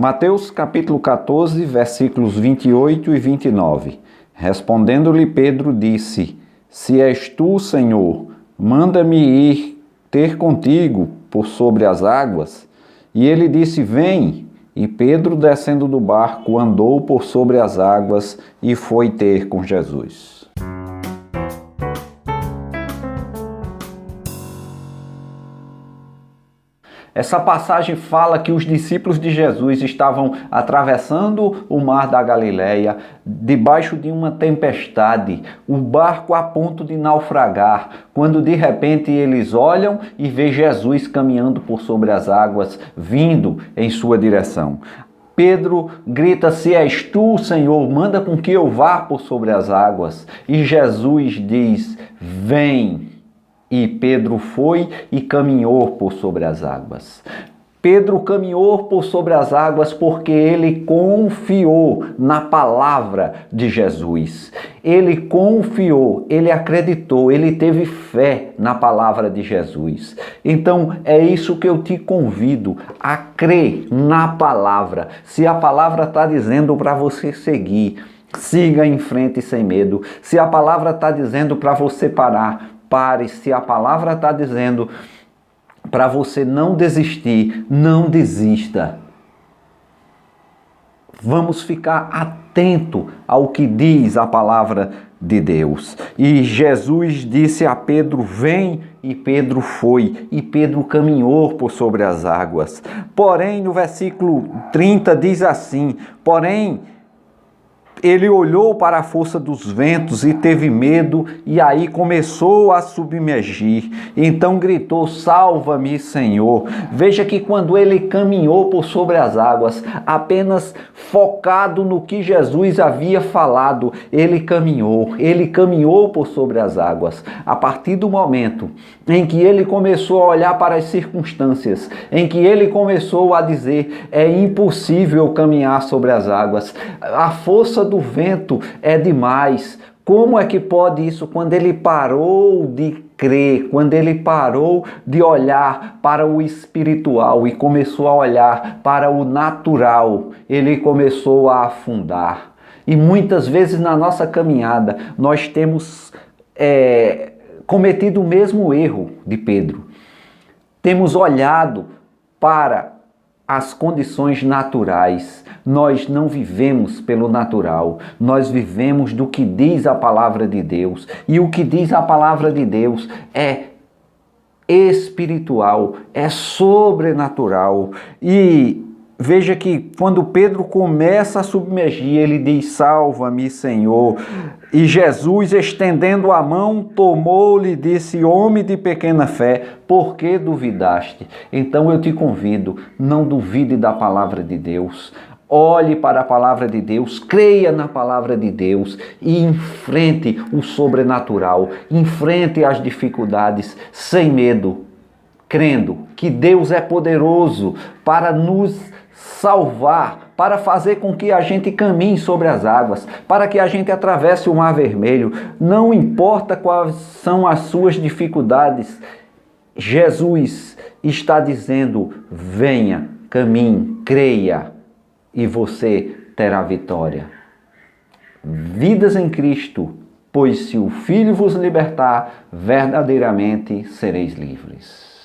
Mateus capítulo 14, versículos 28 e 29. Respondendo-lhe Pedro disse: Se és tu, Senhor, manda-me ir ter contigo por sobre as águas. E ele disse: Vem. E Pedro, descendo do barco, andou por sobre as águas e foi ter com Jesus. Essa passagem fala que os discípulos de Jesus estavam atravessando o mar da Galileia, debaixo de uma tempestade, o barco a ponto de naufragar, quando de repente eles olham e vê Jesus caminhando por sobre as águas, vindo em sua direção. Pedro grita: Se és tu, Senhor, manda com que eu vá por sobre as águas. E Jesus diz: Vem. E Pedro foi e caminhou por sobre as águas. Pedro caminhou por sobre as águas porque ele confiou na palavra de Jesus. Ele confiou, ele acreditou, ele teve fé na palavra de Jesus. Então é isso que eu te convido a crer na palavra. Se a palavra está dizendo para você seguir, siga em frente sem medo. Se a palavra está dizendo para você parar, pare. Se a palavra está dizendo para você não desistir, não desista. Vamos ficar atento ao que diz a palavra de Deus. E Jesus disse a Pedro: Vem, e Pedro foi, e Pedro caminhou por sobre as águas. Porém, no versículo 30 diz assim: Porém, ele olhou para a força dos ventos e teve medo, e aí começou a submergir. Então gritou: Salva-me, Senhor. Veja que quando ele caminhou por sobre as águas, apenas focado no que Jesus havia falado, ele caminhou por sobre as águas. A partir do momento em que ele começou a olhar para as circunstâncias, em que ele começou a dizer: é impossível caminhar sobre as águas, a força do vento é demais. Como é que pode isso? Quando ele parou de crer, quando ele parou de olhar para o espiritual e começou a olhar para o natural, ele começou a afundar. E muitas vezes na nossa caminhada nós temos cometido o mesmo erro de Pedro. Temos olhado para as condições naturais. Nós não vivemos pelo natural, nós vivemos do que diz a palavra de Deus. E o que diz a palavra de Deus é espiritual, é sobrenatural. E veja que quando Pedro começa a submergir, ele diz: Salva-me, Senhor. E Jesus, estendendo a mão, tomou-lhe e disse: Homem de pequena fé, por que duvidaste? Então eu te convido, não duvide da palavra de Deus. Olhe para a palavra de Deus, creia na palavra de Deus e enfrente o sobrenatural, enfrente as dificuldades sem medo, crendo que Deus é poderoso para nos salvar, para fazer com que a gente caminhe sobre as águas, para que a gente atravesse o Mar Vermelho. Não importa quais são as suas dificuldades, Jesus está dizendo: venha, caminhe, creia, e você terá vitória. Vidas em Cristo, pois se o Filho vos libertar, verdadeiramente sereis livres.